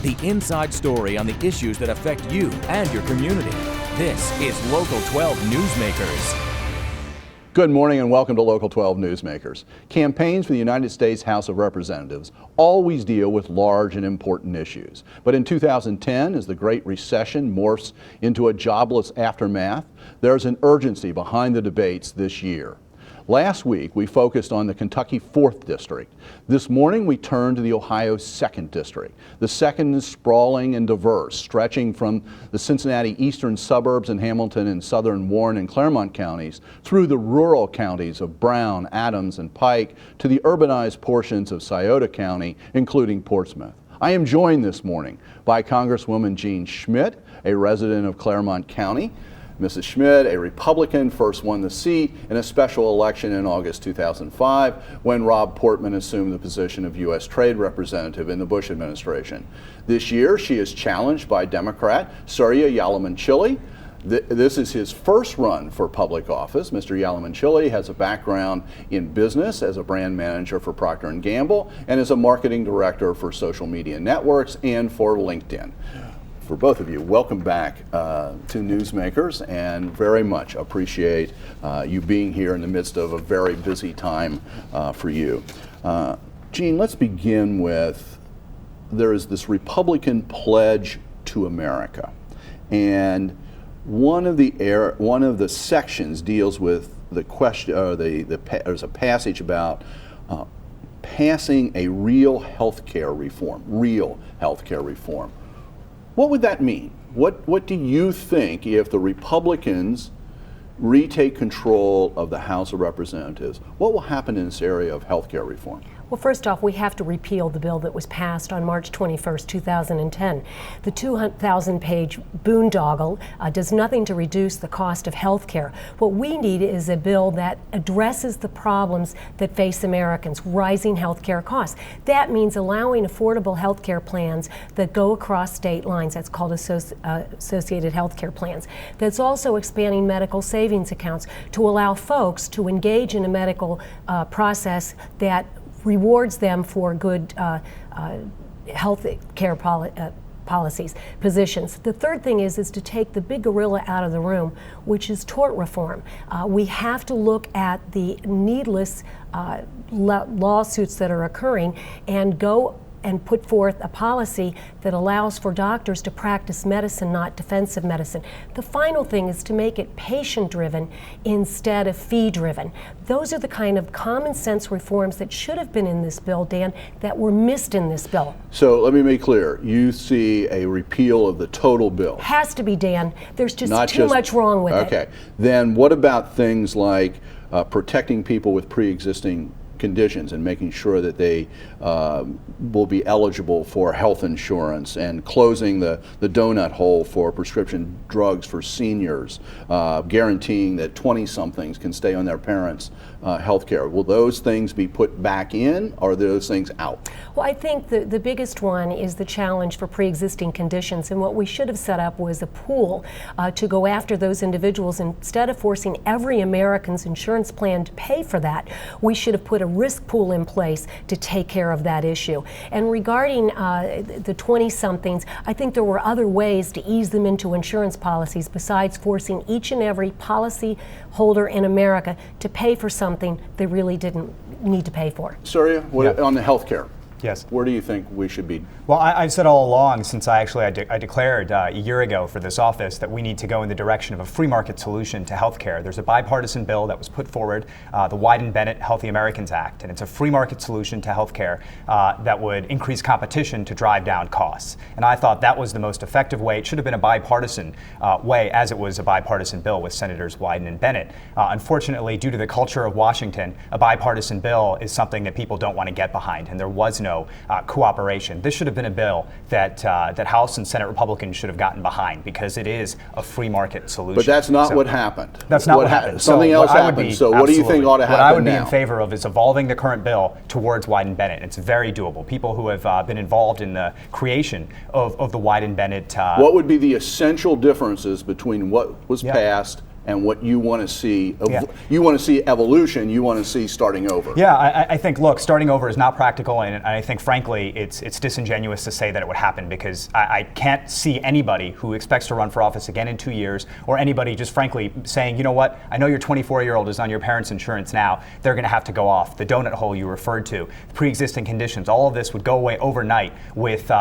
The inside story on the issues that affect you and your community. This is Local 12 Newsmakers. Good morning and welcome to Local 12 Newsmakers. Campaigns for the United States House of Representatives always deal with large and important issues. But in 2010, as the Great Recession morphs into a jobless aftermath, there's an urgency behind the debates this year. Last week, we focused on the Kentucky 4th District. This morning, we turn to the Ohio 2nd District. The 2nd is sprawling and diverse, stretching from the Cincinnati eastern suburbs in Hamilton and southern Warren and Claremont counties through the rural counties of Brown, Adams, and Pike to the urbanized portions of Scioto County, including Portsmouth. I am joined this morning by Congresswoman Jean Schmidt, a resident of Claremont County. Mrs. Schmidt, a Republican, first won the seat in a special election in August 2005 when Rob Portman assumed the position of U.S. Trade Representative in the Bush administration. This year, she is challenged by Democrat Surya Yalamanchili. This is his first run for public office. Mr. Yalamanchili has a background in business as a brand manager for Procter & Gamble and as a marketing director for social media networks and for LinkedIn. For both of you, welcome back to Newsmakers, and very much appreciate you being here in the midst of a very busy time for you. Jean, let's begin with, there is this Republican pledge to America, and one of the sections deals with the question, there's a passage about passing a real health care reform. What would that mean? What do you think if the Republicans retake control of the House of Representatives? What will happen in this area of health care reform? Well, first off, we have to repeal the bill that was passed on March 21st, 2010. The 2,000-page boondoggle does nothing to reduce the cost of health care. What we need is a bill that addresses the problems that face Americans, rising health care costs. That means allowing affordable health care plans that go across state lines. That's called associated health care plans. That's also expanding medical savings accounts to allow folks to engage in a medical process that rewards them for good health care policies, positions. The third thing is to take the big gorilla out of the room, which is tort reform. We have to look at the needless lawsuits that are occurring and go and put forth a policy that allows for doctors to practice medicine, not defensive medicine. The final thing is to make it patient-driven instead of fee-driven. Those are the kind of common sense reforms that should have been in this bill, Dan, that were missed in this bill. So let me make clear, you see a repeal of the total bill? Has to be, Dan. There's just too much wrong with it. Okay, then what about things like protecting people with pre-existing conditions and making sure that they will be eligible for health insurance, and closing the donut hole for prescription drugs for seniors, guaranteeing that 20-somethings can stay on their parents' health care? Will those things be put back in, or are those things out? Well, I think the biggest one is the challenge for pre-existing conditions, and what we should have set up was a pool to go after those individuals. Instead of forcing every American's insurance plan to pay for that, we should have put a risk pool in place to take care of that issue. And regarding the 20-somethings, I think there were other ways to ease them into insurance policies besides forcing each and every policy holder in America to pay for something they really didn't need to pay for. Surya, on the health care? Yes. Where do you think we should be? Well, I've said all along, since I declared a year ago for this office, that we need to go in the direction of a free market solution to healthcare. There's a bipartisan bill that was put forward, the Wyden-Bennett Healthy Americans Act, and it's a free market solution to healthcare that would increase competition to drive down costs. And I thought that was the most effective way. It should have been a bipartisan way, as it was a bipartisan bill with Senators Wyden and Bennett. Unfortunately, due to the culture of Washington, a bipartisan bill is something that people don't want to get behind, and there was no cooperation. This should have been a bill that House and Senate Republicans should have gotten behind, because it is a free market solution. But that's not what happened. That's not what happened. Something else happened. So what do you think ought to happen now? What I would be in favor of is evolving the current bill towards Wyden-Bennett. It's very doable. People who have been involved in the creation of the Wyden-Bennett. What would be the essential differences between what was passed and what you want to see. You want to see evolution. You want to see starting over. Yeah, I think, look, starting over is not practical, and I think, frankly, it's disingenuous to say that it would happen, because I can't see anybody who expects to run for office again in 2 years, or anybody just frankly saying, you know what, I know your 24-year-old is on your parents' insurance now, they're going to have to go off. The donut hole you referred to, pre-existing conditions, all of this would go away overnight with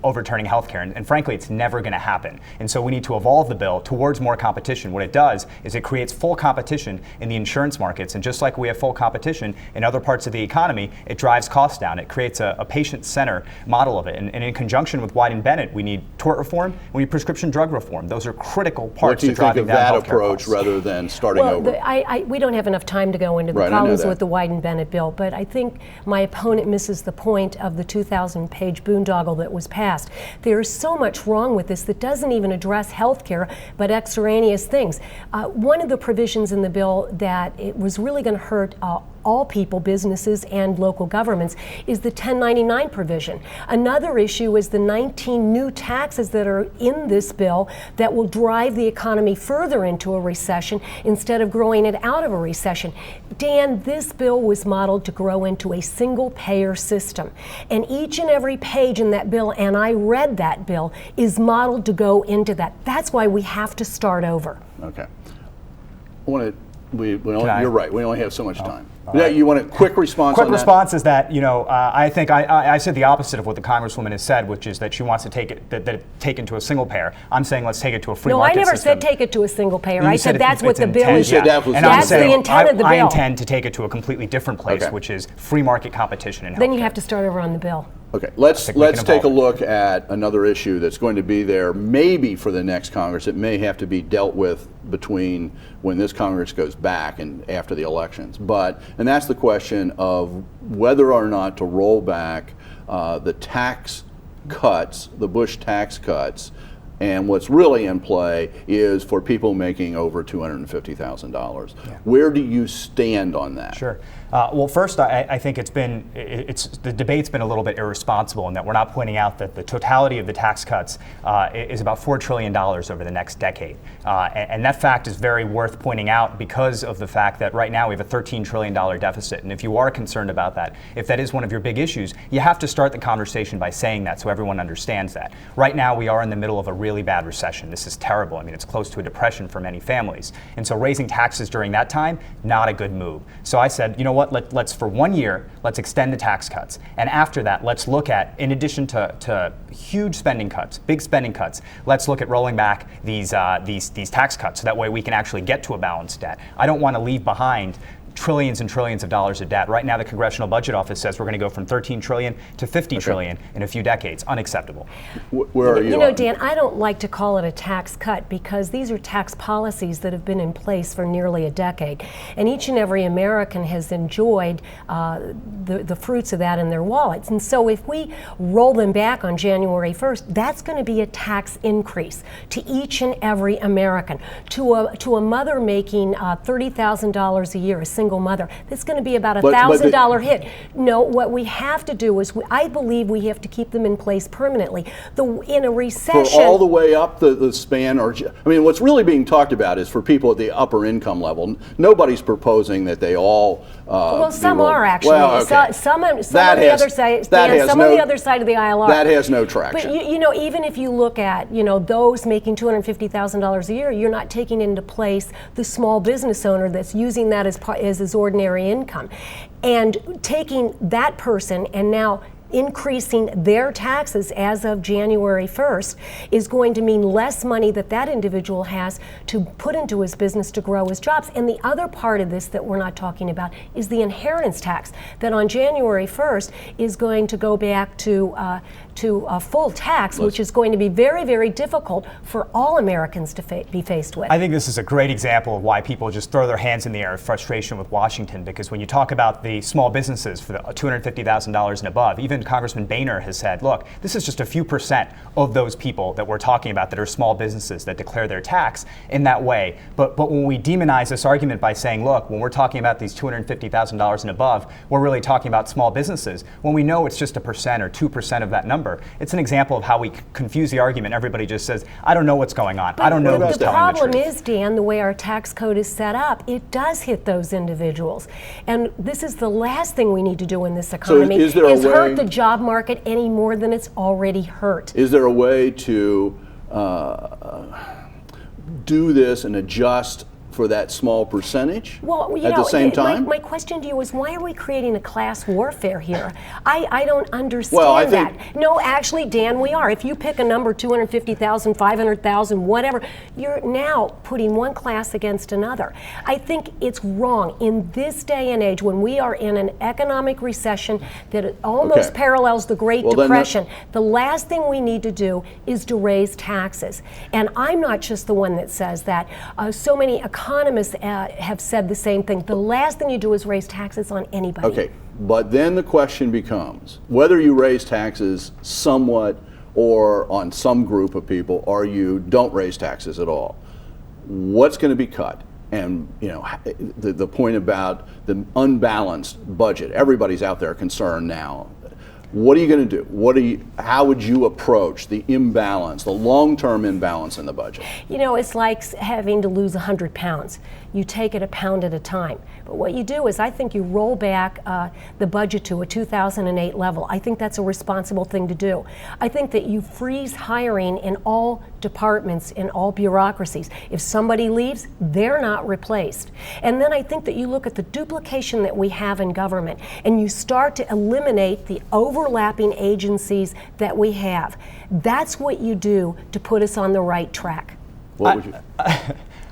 overturning healthcare, and frankly, it's never going to happen. And so we need to evolve the bill towards more competition. What it does is it creates full competition in the insurance markets, and just like we have full competition in other parts of the economy, it drives costs down. It creates a patient-centered model of it, and in conjunction with Wyden-Bennett, we need tort reform, we need prescription drug reform. Those are critical parts to driving down healthcare costs. What do you think of that approach rather than starting over? We don't have enough time to go into the problems with the Wyden-Bennett bill, but I think my opponent misses the point of the 2,000-page boondoggle that was passed. There is so much wrong with this that doesn't even address health care, but extraneous things. One of the provisions in the bill that it was really going to hurt all people, businesses, and local governments is the 1099 provision. Another issue is the 19 new taxes that are in this bill that will drive the economy further into a recession instead of growing it out of a recession. Dan, this bill was modeled to grow into a single-payer system. And each and every page in that bill, and I read that bill, is modeled to go into that. That's why we have to start over. Okay. You're right. We only have so much time. Yeah, you want a quick response on that? Quick response is that, I think I said the opposite of what the Congresswoman has said, which is that she wants to take it to a single payer. I'm saying let's take it to a free market system. No, I never said take it to a single payer. I said that's what the bill is. And that's the intent of the bill. I intend to take it to a completely different place, which is free market competition in healthcare. Then you have to start over on the bill. Okay, let's take a look at another issue that's going to be there maybe for the next Congress. It may have to be dealt with between when this Congress goes back and after the elections. And that's the question of whether or not to roll back the tax cuts, the Bush tax cuts. And what's really in play is for people making over $250,000. Yeah. Where do you stand on that? Sure. Well, first, I think the debate's been a little bit irresponsible in that we're not pointing out that the totality of the tax cuts is about $4 trillion over the next decade. And that fact is very worth pointing out because of the fact that right now we have a $13 trillion deficit. And if you are concerned about that, if that is one of your big issues, you have to start the conversation by saying that so everyone understands that. Right now we are in the middle of a really bad recession. This is terrible. I mean, it's close to a depression for many families. And so raising taxes during that time, not a good move. So I said, you know what? Let's for 1 year, let's extend the tax cuts. And after that, let's look at, in addition to huge spending cuts, big spending cuts, let's look at rolling back these tax cuts so that way we can actually get to a balanced debt. I don't want to leave behind trillions and trillions of dollars of debt. Right now, the Congressional Budget Office says we're going to go from 13 trillion to 50 trillion in a few decades. Unacceptable. Where are you? You know, Dan, I don't like to call it a tax cut because these are tax policies that have been in place for nearly a decade. And each and every American has enjoyed the fruits of that in their wallets. And so if we roll them back on January 1st, that's going to be a tax increase to each and every American. To a mother making $30,000 a year, a single mother, that's going to be about a $1,000 hit. No, what we have to do is, I believe we have to keep them in place permanently. In a recession, for all the way up the span, or I mean, what's really being talked about is for people at the upper income level. Nobody's proposing that they all. Well, some are actually. Well, okay. Some on the other side. Some on the other side of the aisle are. That has no traction. But you know, even if you look at those making $250,000 a year, you're not taking into place the small business owner that's using that as his ordinary income, and taking that person and now increasing their taxes as of January 1st is going to mean less money that individual has to put into his business to grow his jobs. And the other part of this that we're not talking about is the inheritance tax that on January 1st is going to go back to a full tax, which is going to be very, very difficult for all Americans to be faced with. I think this is a great example of why people just throw their hands in the air in frustration with Washington, because when you talk about the small businesses for the $250,000 and above, even even Congressman Boehner has said, look, this is just a few percent of those people that we're talking about that are small businesses that declare their tax in that way. But when we demonize this argument by saying, look, when we're talking about these $250,000 and above, we're really talking about small businesses, when we know it's just 1% or 2% of that number, it's an example of how we confuse the argument. Everybody just says, I don't know what's going on. I don't know who's the telling the truth. problem is, Dan, the way our tax code is set up, it does hit those individuals. And this is the last thing we need to do in this economy, is hurt the job market any more than it's already hurt. Is there a way to do this and adjust for that small percentage at the same time? My question to you is, why are we creating a class warfare here? I don't understand that. No, actually, Dan, we are. If you pick a number, 250,000, 500,000, whatever, you're now putting one class against another. I think it's wrong in this day and age when we are in an economic recession that almost parallels the Great Depression. The last thing we need to do is to raise taxes. And I'm not just the one that says that. So many economists have said the same thing. The last thing you do is raise taxes on anybody. Okay, but then the question becomes whether you raise taxes somewhat or on some group of people, or you don't raise taxes at all. What's going to be cut? And the point about the unbalanced budget. Everybody's out there concerned now. What are you going to do? How would you approach the imbalance, the long-term imbalance in the budget? It's like having to lose 100 pounds. You take it a pound at a time. But what you do is, I think you roll back the budget to a 2008 level. I think that's a responsible thing to do. I think that you freeze hiring in all departments, in all bureaucracies. If somebody leaves, they're not replaced. And then I think that you look at the duplication that we have in government, and you start to eliminate the overlapping agencies that we have. That's what you do to put us on the right track. What would you?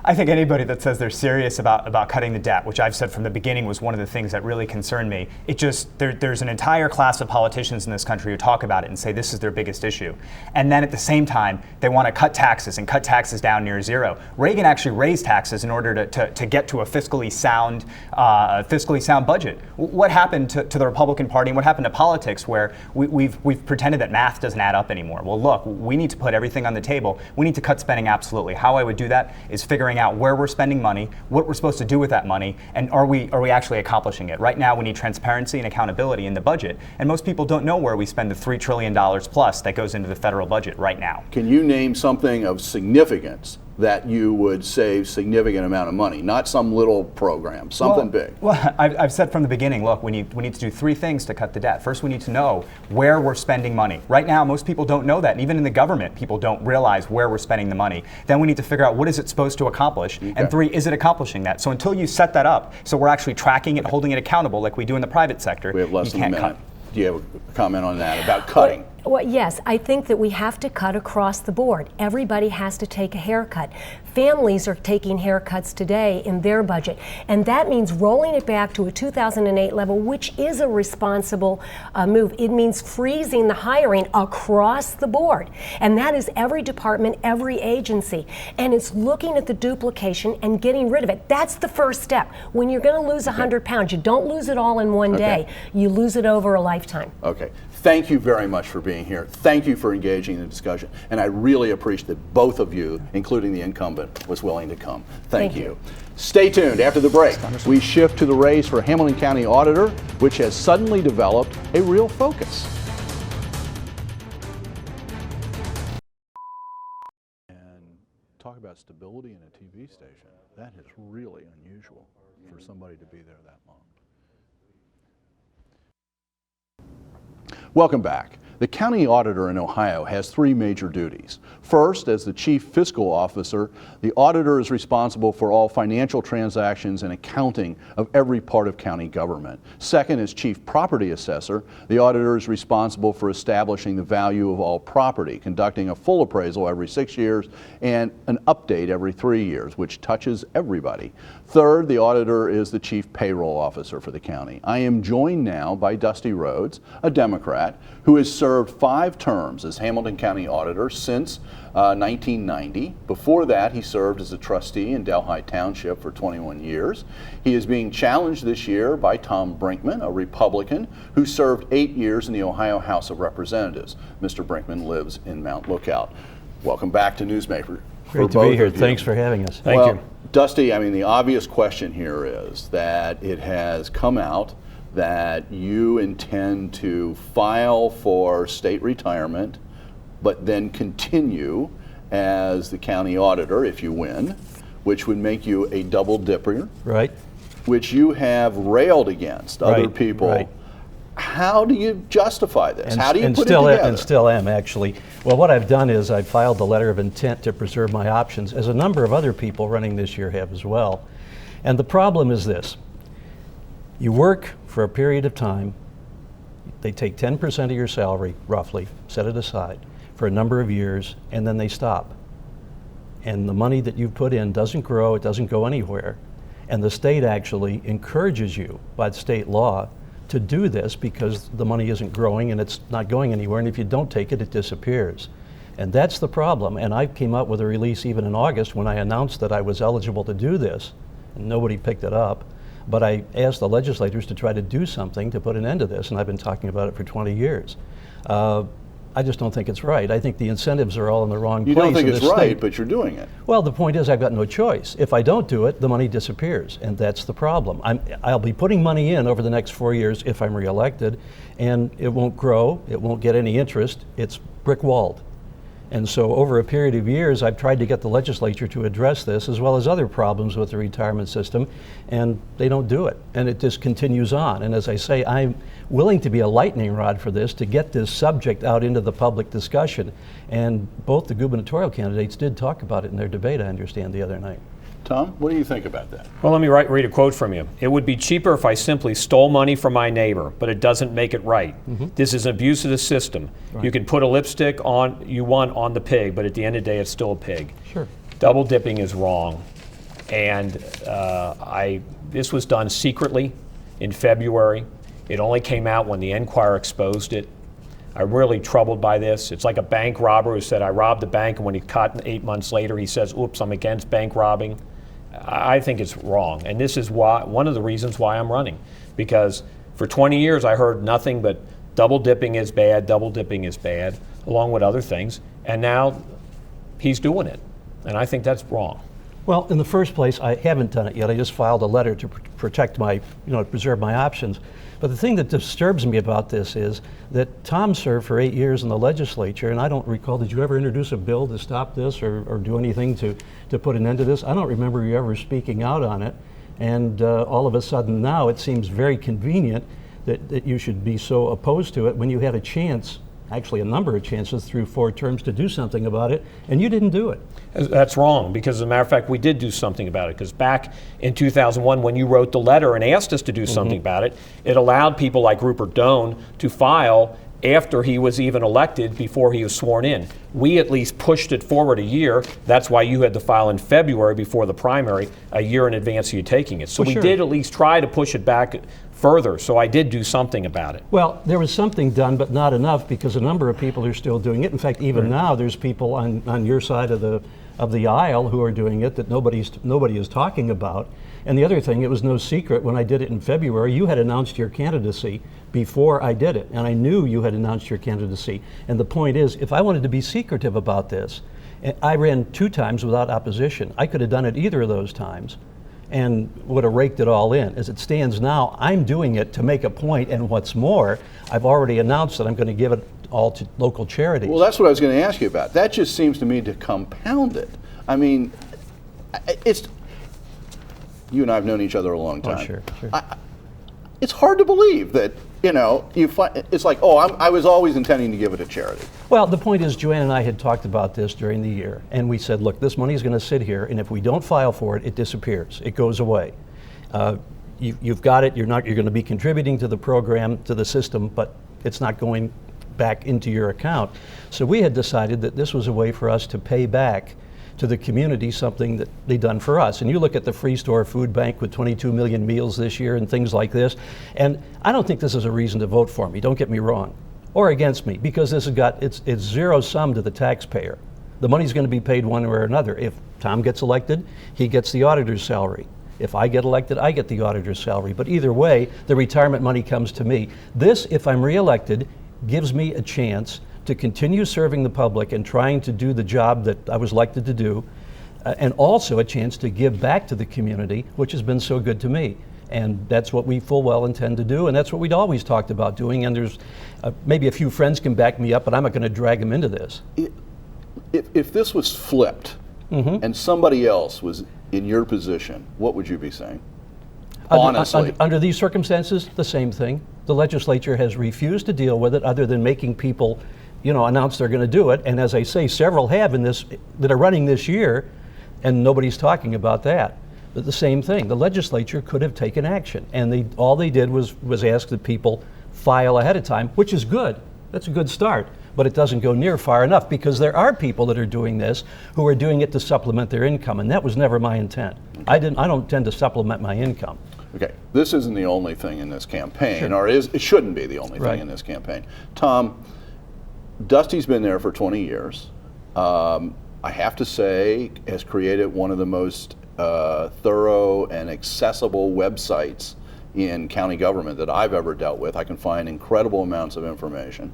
I think anybody that says they're serious about cutting the debt, which I've said from the beginning was one of the things that really concerned me, there's an entire class of politicians in this country who talk about it and say this is their biggest issue. And then at the same time, they want to cut taxes and cut taxes down near zero. Reagan actually raised taxes in order to get to a fiscally sound budget. What happened to the Republican Party and what happened to politics where we've pretended that math doesn't add up anymore? Well, look, we need to put everything on the table. We need to cut spending absolutely. How I would do that is figuring out where we're spending money, what we're supposed to do with that money, and are we actually accomplishing it? Right now, we need transparency and accountability in the budget, and most people don't know where we spend the $3 trillion plus that goes into the federal budget right now. Can you name something of significance that you would save significant amount of money, not some little program, something big? Well, I've said from the beginning, look, we need to do three things to cut the debt. First, we need to know where we're spending money. Right now, most people don't know that. And even in the government, people don't realize where we're spending the money. Then we need to figure out what is it supposed to accomplish. Okay. And three, is it accomplishing that? So until you set that up, so we're actually tracking it, holding it accountable like we do in the private sector, we have less you than can't a minute. cut. Do you have a comment on that about cutting? Well, yes, I think that we have to cut across the board. Everybody has to take a haircut. Families are taking haircuts today in their budget, and that means rolling it back to a 2008 level, which is a responsible move. It means freezing the hiring across the board, and that is every department, every agency, and it's looking at the duplication and getting rid of it. That's the first step. When you're going to lose 100 pounds, you don't lose it all in one day. You lose it over a lifetime. Okay. Thank you very much for being here. Thank you for engaging in the discussion. And I really appreciate that both of you, including the incumbent, was willing to come. Thank you. Stay tuned. After the break, we shift to the race for Hamilton County Auditor, which has suddenly developed a real focus. And talk about stability in a TV station. That is really unusual for somebody to be there that long. Welcome back. The county auditor in Ohio has three major duties. First, as the chief fiscal officer, the auditor is responsible for all financial transactions and accounting of every part of county government. Second, as chief property assessor, the auditor is responsible for establishing the value of all property, conducting a full appraisal every 6 years and an update every 3 years, which touches everybody. Third, the auditor is the chief payroll officer for the county. I am joined now by Dusty Rhodes, a Democrat, who has served served 5 terms as Hamilton County Auditor since 1990. Before that, he served as a trustee in Delhi Township for 21 years. He is being challenged this year by Tom Brinkman, a Republican who served 8 years in the Ohio House of Representatives. Mr. Brinkman lives in Mount Lookout. Welcome back to Newsmaker. Great to be here. Thanks for having us. Thank you. Dusty, I mean, the obvious question here is that it has come out that you intend to file for state retirement, but then continue as the county auditor if you win, which would make you a double dipper. Right. Which you have railed against other people. Right. How do you justify this? How do you put it together? together? And still am, actually. Well, what I've done is I've filed a letter of intent to preserve my options, as a number of other people running this year have as well. And the problem is this. You work for a period of time, they take 10% of your salary, roughly, set it aside, for a number of years, and then they stop. And the money that you've put in doesn't grow, it doesn't go anywhere. And the state actually encourages you, by the state law, to do this because the money isn't growing and it's not going anywhere, and if you don't take it, it disappears. And that's the problem. And I came up with a release even in August when I announced that I was eligible to do this, and nobody picked it up. But I asked the legislators to try to do something to put an end to this, and I've been talking about it for 20 years. I just don't think it's right. I think the incentives are all in the wrong place. You don't think it's right, state. but you're doing it. Well, the point is I've got no choice. If I don't do it, the money disappears, and that's the problem. I'll be putting money in over the next 4 years if I'm reelected, and it won't grow, it won't get any interest, it's brick-walled. And so over a period of years, I've tried to get the legislature to address this, as well as other problems with the retirement system, and they don't do it. And it just continues on. And as I say, I'm willing to be a lightning rod for this, to get this subject out into the public discussion. And both the gubernatorial candidates did talk about it in their debate, I understand, the other night. Tom, what do you think about that? Well, let me read a quote from you. It would be cheaper if I simply stole money from my neighbor, but it doesn't make it right. This is an abuse of the system. Right. You can put a lipstick on you want on the pig, but at the end of the day, it's still a pig. Sure. Double dipping is wrong. And this was done secretly in February. It only came out when the Enquirer exposed it. I'm really troubled by this. It's like a bank robber who said, I robbed the bank, and when he's caught 8 months later, he says, oops, I'm against bank robbing. I think it's wrong. And this is one of the reasons why I'm running. Because for 20 years, I heard nothing but double dipping is bad, along with other things. And now he's doing it. And I think that's wrong. Well, in the first place, I haven't done it yet. I just filed a letter to protect my, preserve my options. But the thing that disturbs me about this is that Tom served for 8 years in the legislature, and I don't recall, did you ever introduce a bill to stop this or do anything to put an end to this? I don't remember you ever speaking out on it. And all of a sudden now it seems very convenient that you should be so opposed to it when you had a chance, actually a number of chances through 4 terms to do something about it, and you didn't do it. That's wrong, because as a matter of fact, we did do something about it, because back in 2001, when you wrote the letter and asked us to do something about it, it allowed people like Rupert Doan to file after he was even elected, before he was sworn in. We at least pushed it forward a year. That's why you had to file in February before the primary, a year in advance of you taking it. So we did at least try to push it back further, so I did do something about it. Well, there was something done, but not enough, because a number of people are still doing it. In fact, even now, there's people on your side of the aisle who are doing it that nobody is talking about. And the other thing, it was no secret when I did it in February, you had announced your candidacy before I did it, and I knew you had announced your candidacy. And the point is, if I wanted to be secretive about this, I ran 2 times without opposition. I could have done it either of those times and would have raked it all in. As it stands now, I'm doing it to make a point, and what's more, I've already announced that I'm going to give it all to local charities. Well, that's what I was going to ask you about. That just seems to me to compound it. I mean, you and I have known each other a long time. Oh, sure. It's hard to believe that, it's like, I was always intending to give it to charity. Well, the point is, Joanne and I had talked about this during the year, and we said, look, this money is going to sit here, and if we don't file for it, it disappears. It goes away. You've got it. You're going to be contributing to the program, to the system, but it's not going back into your account. So we had decided that this was a way for us to pay back to the community something that they've done for us. And you look at the Free Store Food Bank with 22 million meals this year and things like this, and I don't think this is a reason to vote for me, don't get me wrong. or against me, because this has got, it's zero sum to the taxpayer. The money's going to be paid one way or another. If Tom gets elected, he gets the auditor's salary. If I get elected, I get the auditor's salary. But either way, the retirement money comes to me. This, if I'm reelected, gives me a chance to continue serving the public and trying to do the job that I was elected to do, and also a chance to give back to the community, which has been so good to me. And that's what we full well intend to do, and that's what we'd always talked about doing. And there's maybe a few friends can back me up, but I'm not going to drag them into this. If this was flipped and somebody else was in your position, what would you be saying? Honestly. Under these circumstances, the same thing. The legislature has refused to deal with it other than making people, announce they're going to do it. And as I say, several have in this that are running this year, and nobody's talking about that. But the same thing, the legislature could have taken action, and all they did was ask that people file ahead of time, which is good. That's a good start, but it doesn't go near far enough, because there are people that are doing this who are doing it to supplement their income, and that was never my intent. I don't tend to supplement my income. Okay, this isn't the only thing in this campaign, Sure. or it shouldn't be the only Right. thing in this campaign. Tom, Dusty's been there for 20 years. I have to say, has created one of the most thorough and accessible websites in county government that I've ever dealt with. I can find incredible amounts of information.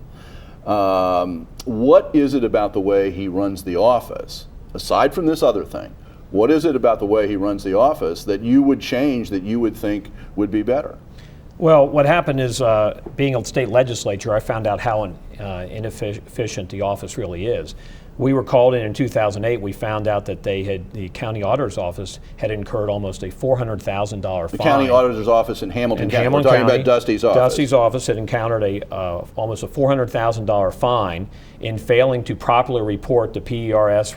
What is it about the way he runs the office, aside from this other thing, what is it about the way he runs the office that you would change, that you would think would be better? Well, what happened is, being a state legislature, I found out how inefficient the office really is. We were called in 2008. We found out that the county auditor's office had incurred almost a $400,000 fine. The county auditor's office in Hamilton County. Hamilton We're talking County, about Dusty's office. Dusty's office had encountered almost a $400,000 fine in failing to properly report the PERS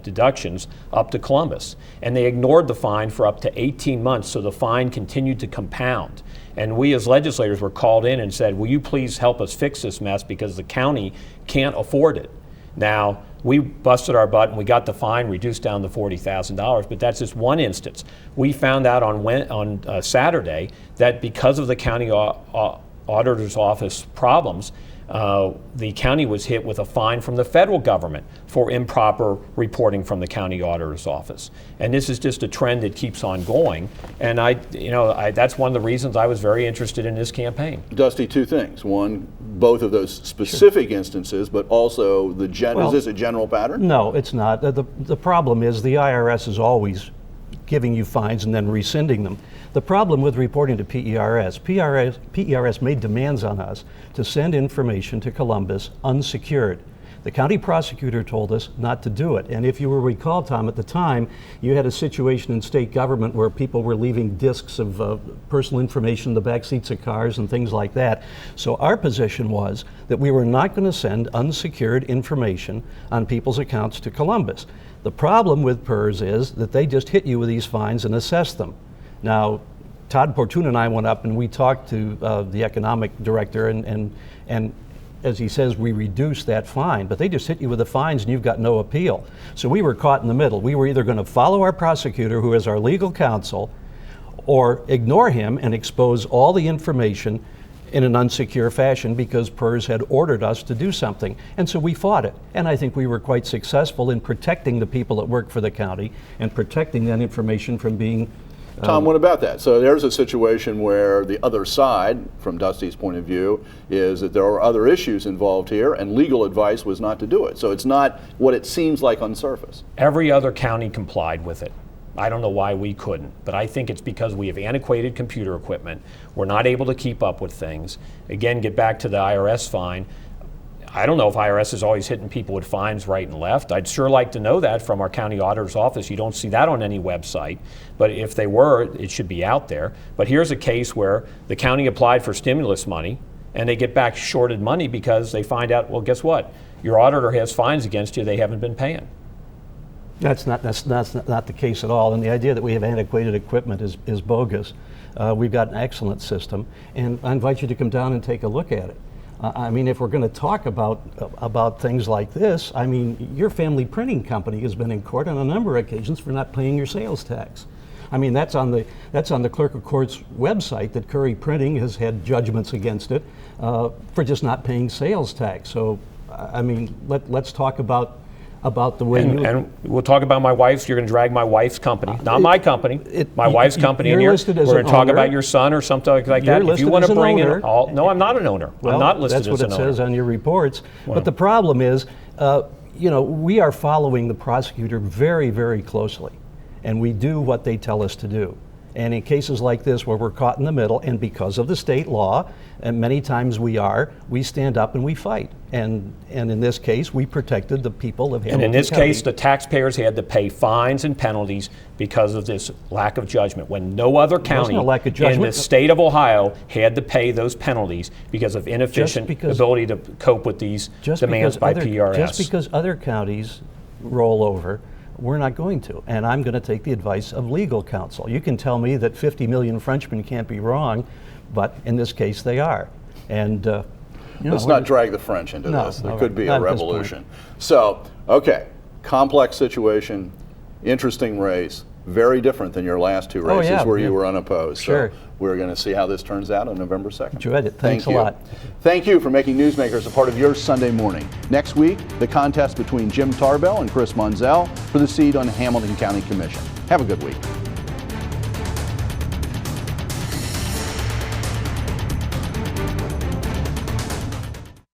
deductions up to Columbus. And they ignored the fine for up to 18 months, so the fine continued to compound. And we as legislators were called in and said, will you please help us fix this mess, because the county can't afford it. Now, we busted our butt and we got the fine reduced down to $40,000, but that's just one instance. We found out on Saturday that because of the county auditor's office problems, the county was hit with a fine from the federal government for improper reporting from the county auditor's office. And this is just a trend that keeps on going. And that's one of the reasons I was very interested in this campaign. Dusty, two things. One, both of those specific instances, but also is this a general pattern? No, it's not. The problem is the IRS is always giving you fines and then rescinding them. The problem with reporting to PERS made demands on us to send information to Columbus unsecured. The county prosecutor told us not to do it. And if you will recall, Tom, at the time, you had a situation in state government where people were leaving discs of personal information in the back seats of cars and things like that. So our position was that we were not going to send unsecured information on people's accounts to Columbus. The problem with PERS is that they just hit you with these fines and assess them. Now, Todd Portune and I went up and we talked to the economic director, and as he says, we reduced that fine, but they just hit you with the fines and you've got no appeal. So we were caught in the middle. We were either going to follow our prosecutor, who is our legal counsel, or ignore him and expose all the information in an unsecure fashion, because PERS had ordered us to do something. And so we fought it. And I think we were quite successful in protecting the people that work for the county and protecting that information from being Tom, what about that? So there's a situation where the other side, from Dusty's point of view, is that there are other issues involved here, and legal advice was not to do it. So it's not what it seems like on the surface. Every other county complied with it. I don't know why we couldn't, but I think it's because we have antiquated computer equipment. We're not able to keep up with things. Again, get back to the IRS fine. I don't know if IRS is always hitting people with fines right and left. I'd sure like to know that from our county auditor's office. You don't see that on any website, but if they were, it should be out there. But here's a case where the county applied for stimulus money and they get back shorted money because they find out, well, guess what? Your auditor has fines against you they haven't been paying. That's not the case at all. And the idea that we have antiquated equipment is bogus. We've got an excellent system, and I invite you to come down and take a look at it. I mean, if we're going to talk about things like this, I mean, your family printing company has been in court on a number of occasions for not paying your sales tax. I mean, that's on the Clerk of Court's website, that Curry Printing has had judgments against it for just not paying sales tax. So, I mean, let's talk about the way and we'll talk about my wife's. You're going to drag my wife's company, not my company, my wife's company in here. We're going to talk about your son or something like that. If you want to bring in all, no, I'm not an owner. Well, I'm not listed as an owner. That's what it says on your reports. Well, but the problem is, you know, we are following the prosecutor very, very closely, and we do what they tell us to do. And in cases like this where we're caught in the middle, and because of the state law, and many times we stand up and we fight. And in this case, we protected the people of Hamilton County. And in this case, the taxpayers had to pay fines and penalties because of this lack of judgment, when no other county in the state of Ohio had to pay those penalties because of inefficient ability to cope with these demands by PRS. Just because other counties roll over, we're not going to, and I'm going to take the advice of legal counsel. You can tell me that 50 million Frenchmen can't be wrong, but in this case they are. And let's not drag the French into this. There could be a revolution. So, okay, complex situation, interesting race, very different than your last two races where you were unopposed. Sure. So we're going to see how this turns out on November 2nd. Enjoyed it. Thanks a lot. Thank you for making Newsmakers a part of your Sunday morning. Next week, the contest between Jim Tarbell and Chris Monzel for the seat on Hamilton County Commission. Have a good week.